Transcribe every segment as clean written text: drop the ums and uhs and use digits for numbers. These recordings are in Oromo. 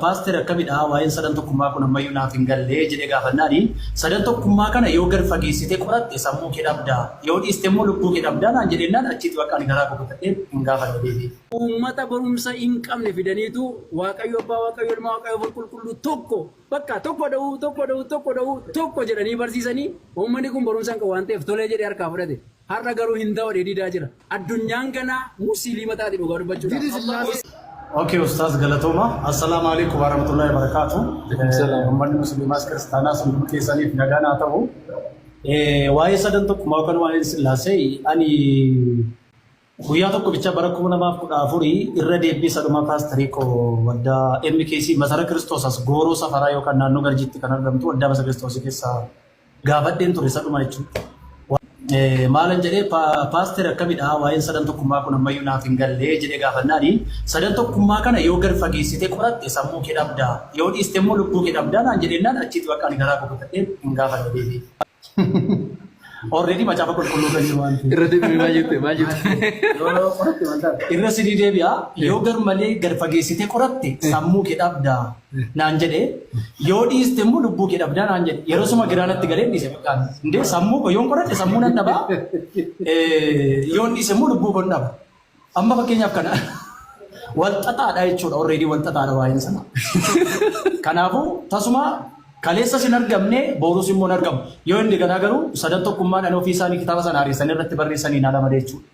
pastor akkamidha waa'een sadan tokkummaa kun ammayyuu naaf hin galle jedhee gaafannaani sadan tokkummaa kana yoo gad fageessitee qoratte sammuu kee dhabdaa yoo dhiiste immoo lubbuu kee dhabdaa naan jedhennaan achitti bakka ani garaa kukutadhee hin gaafanne deebi'e. Uummata barumsa hin qabne fidaniitu Waaqayyo Abbaa Waaqayyo Ilma Waaqayyo Qulqulluu tokko bakka tokko jedhanii barsiisanii uummanni kun barumsa hin qabu waan ta'eef tolee jedhee harkaa fudhate. Har'a garuu hin ta'u dheedidaa jira. Addunyaan kana musliima taate dhugaa dubbachuudha. Okay, Ustaz Galatoma. Assalamu alaikum warahmatullahi wabarakatuh. Uummanni musliimaas kiristaanaas hunduu keessaniif nagaan haa ta'u. Waa'ee sadan tokkummaa yookaan waa'ee Sillaasee ani guyyaa tokko bicha bara 2014 irra deebii saduma paasterii koo waddaa MKC Masara Kiristoos as Gooroo Safaraa yookaan naannoo Garjiitti kan argamtu waddaa Masara Kiristoos keessaa gaafadheen ture saduma jechuudha. Maalan jedhee paaster akkamidha waa'een sadan tokkummaa kun ammayyuu naaf hin galle jedhee gaafannaani sadan tokkummaa kana yoo gad fageessitee qoratte sammuu kee dhabdaa yoo dhiiste immoo lubbuu kee dhabdaa naan jedhennaan achitti bakka ani garaa kukutadhee hin gaafanne deebi'e. Already macaafa qulqulluu kan jiru waan irra deebi'ee maal jette irra sidii deebi'a yoo gar malee gad fageessitee qoratte sammuu kee dhabdaa naan jedhee yoo dhiiste immoo lubbuu kee dhabdaa naan jedhe yeroo suma giraanatti galee dhiise bakkaan indee sammuu koo yoon qoratte sammuu nan dhabaa yoon dhiise immoo lubbuu koo dhaba amma fakkeenyaaf kana wal xaxaadha jechuudha already wal xaxaadha waa'een sana kanaafuu tasuma kaleessa sin argamne boorus immoo hin argamu yoo inni ganaa garuu sadan tokkummaan ani ofii isaanii kitaaba sana hariisanii irratti barreessanii naa lama jechuudha.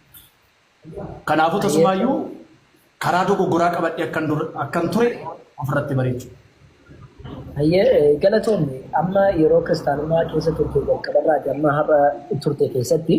Kanaafuu tasumaayyuu karaa dogoggoraa qabadhee akkan ture ofirratti bareechu. Galatoomni amma yeroo kiristaanummaa keessa turte jalqabarraa amma har'a turte keessatti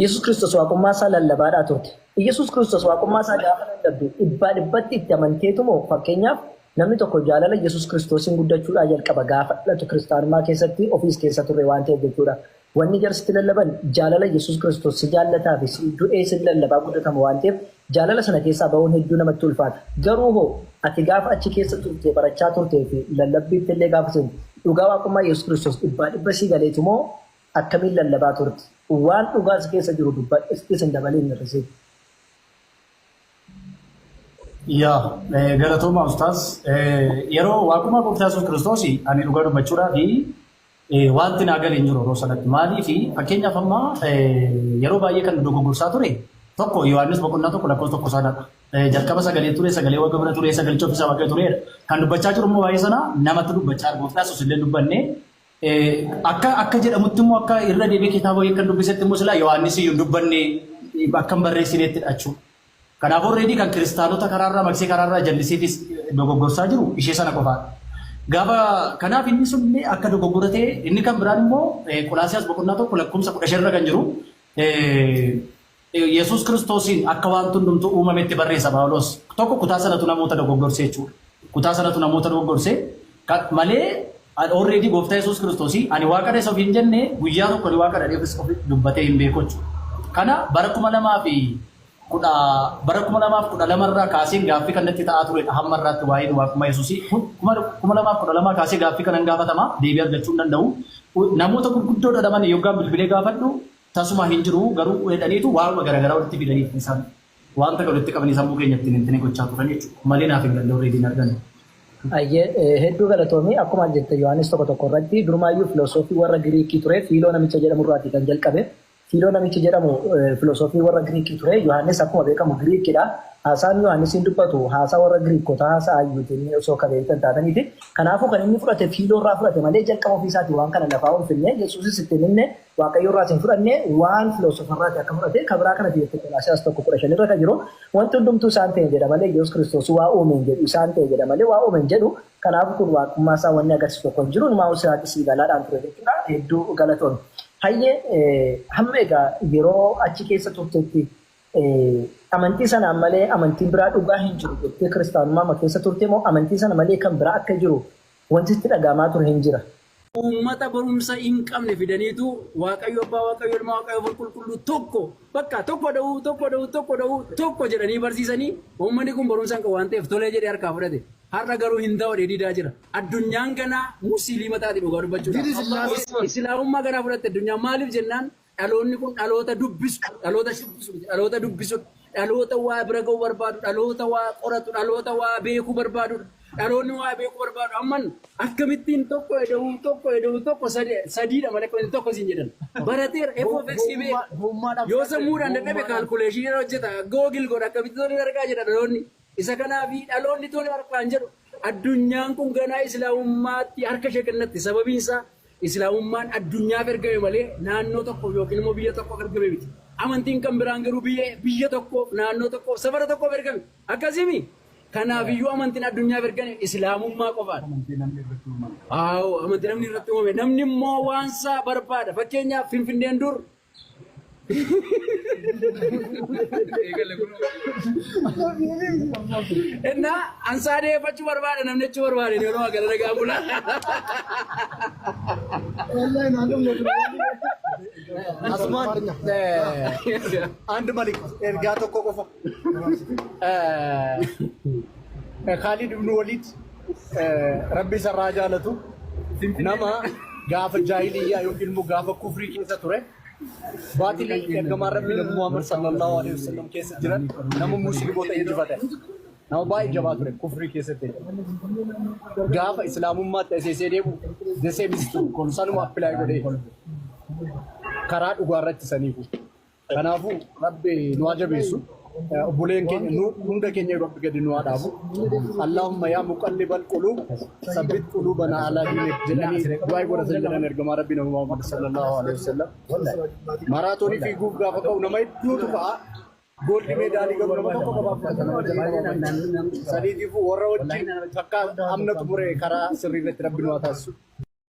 Yesuus Kiristoos waaqummaa isaa lallabaadhaa turte. Yesuus Kiristoos waaqummaa isaa gaafa lallabdu dhibbaa dhibbatti itti amanteetumoo fakkeenyaaf namni tokko jaalala Yesuus Kiristoosiin guddachuudhaa jalqaba gaafa dhalatu kiristaanummaa keessatti ofiis keessa turre waan ta'eef jechuudha. Wanni jarsitti lallaban jaalala Yesuus Kiristoos si jaallataa fi si du'ee si lallabaa guddatamu waan ta'eef jaalala sana keessaa ba'uun hedduu namatti ulfaata. Garuu hoo ati gaafa achi keessa turte barachaa turtee fi lallabbiitti illee gaafa sin dhugaa waaqummaa Yesuus Kiristoos dhibbaa dhibba si galeetu moo akkamiin lallabaa turte? Waan dhugaa si keessa jiru dubbadhis hin dabaleen hir'isee. Yaa galatooma Ustaz yeroo waaqummaa gooftaa Yesuus Kiristoos ani dhugaa dubbachuudhaa fi wanti naa galee hin jiru yeroo sanatti maalii fi fakkeenyaaf amma yeroo baay'ee kan dogoggorsaa ture tokko Yohaannis boqonnaa tokko lakkoofsa tokko saadadha. Jalqaba sagalee ture sagalee waaqa bira ture sagalicha ofiisaa waaqayyo turedha. Kan dubbachaa jiru immoo baay'ee sana namatti dubbachaa gooftaa Yesuus illee dubbanne akka jedhamutti immoo akka irra deebi'ee kitaaba kan dubbisetti immoo silaa Yohaannis iyyuu hin dubbanne akka hin barreessineettidha jechuudha. Kanaafuu already kan kiristaanota karaarraa maksee karaarraa jallisiitis dogoggorsaa jiru ishee sana qofaadha. Gaafa kanaaf inni sun akka dogoggoratee inni kan biraan immoo Qolaasiyaas boqonnaa tokko lakkoofsa 15 kan jiru Yesuus Kiristoosiin akka wanti hundumtuu uumametti barreessa Phaawulos tokko kutaa sanatu namoota dogoggorsee jechuudha. Kutaa sanatu namoota dogoggorsee malee already gooftaa Yesuus Kiristoosii ani waaqadha isa ofiin jenne guyyaa tokko ni waaqadha dheefis ofi dubbatee hin beeku jechuudha. Kana bara 2012 irraa kaaseen gaaffii kanatti ta'aa ture hamma irraatti waa'ee waaqummaa Yesuusii 2012 kaasee gaaffii kanan gaafatama deebii argachuu hin danda'u. Namoota gurguddoo dhadhaman yookaan bilbilee gaafadhu tasuma hin jiru garuu jedhaniitu waanuma garaagaraa walitti fidaniif isaan wanta walitti qabanii sammuu keenyatti hin gochaa turan jechuudha. Malee naaf hin galle reediin argani. Hedduu galatoomii akkuma jette Yohaannis tokko irratti durumaayyuu filosoofii warra Giriikii ture Fiiloo namicha jedhamu irraati kan jalqabe. Fiiloo namichi jedhamu filosoofii warra Giriikii ture. Yohaannis akkuma beekamu Giriikidha. Haasaan Yohaannisiin dubbatu haasaa warra Giriikota haasaa ayyuutiin osoo kabeetan taataniiti. Kanaafuu kan inni fudhate Fiiloo irraa fudhate malee jalqaba ofiisaatii waan kana lafaa ulfinne Yesuusis itti minne Waaqayyo irraa isin fudhanne waan filoosofarraati akka fudhate kabiraa kana jette Qolaasiyaas 1:15 irra kan jiru wanti hundumtuu isaan ta'e jedha malee Yesuus Kiristoos waa uumeen jedhu isaan ta'e jedha malee waa uumeen jedhu kanaafuu kun waaqummaa isaa wanni agarsiisu tokko hin jiru numaa usaati sii galaadhaan ture jechuudha. Hedduu galatoon. Hayyee hamma egaa yeroo achi keessa turteetti amantii sanaan malee amantiin biraa dhugaa hin jiru jettee kiristaanummaa keessa turte moo amantii sana malee kan biraa akka jiru wanti itti dhagahamaa ture hin jira. Uummata barumsa hin qabne fidaniitu Waaqayyo Abbaa Waaqayyo Ilma Waaqayyo Qulqulluu tokko jedhanii barsiisanii uummanni kun barumsa hin qabu waan ta'eef tolee jedhee harkaa fudhate. Har'a garuu hin ta'u dheedidaa jira. Addunyaan kana musliima taate dhugaa dubbachuudha. Islaamummaa kana fudhatte addunyaan maaliif jennaan dhaloonni kun dhaloota dubbisu, dhaloota waa bira ga'uu barbaadu, dhaloota waa qoratu, dhaloota waa beekuu barbaadudha. dhaloonni waa beekuu barbaadu amman akkamittiin tokko eda'uu tokko sadiidha malee tokko siin jedhan barateera FOFX yoo sammuudhaan dadhabe kaalkuleeshinii hojjeta googil godha akkamitti tole argaa jedha dhaloonni isa kanaafi dhaloonni tole argaan jedhu addunyaan kun ganaa islaamummaatti harka ishee kennatti sababiin isaa islaamummaan addunyaaf ergame malee naannoo tokko yookiin immoo biyya tokko ergame miti amantiin kan biraan garuu biyya tokkoof naannoo tokkoof safara tokkoof ergame akkasimi kanaaf iyyuu amantiin addunyaaf ergame islaamummaa qofaadha. Amantiin namni irratti uumame namni immoo waan isaa barbaada fakkeenyaaf Finfinneen dur Enna ansaadee fachuu barbaada namni jechuu barbaade yeroo agara nagaa bula. Asmaan አንድ መልክ ኤርጋ tokko qofa Khalid ibn Walid rabbi sarraa jaalatu nama gaafa jaahiliyyaa yookiin immoo gaafa kufrii keessa ture baatilii ergamaa rabbi nabi Muhammad sallallahu alaihi wasallam keessa jiran nama musliimoota injifate nama baay'ee jabaa ture kufrii keessatti gaafa islaamummaatti aseesee deemu desee bistu kun sanuma appilaayi godhee karaa dhugaa irratti saniifu kanaafuu rabbi nu ajabeessu obboleen keenya hunda keenya rabbi gadi nu adaabu Allahumma yaa muqallibal quluub sabbit quluubana alaa diinik jedhanii du'aa godhatan jedhan ergamaa rabbi nabi Muhammad sallallahu alaihi wasallam maraatoonii fiiguuf gaafa ka'u nama hedduutu ka'a gooldi meedaalii garuu nama tokko qabaaf saniitiif warra wajjin takka amna xumure karaa sirrii irratti rabbi nu haa taasisu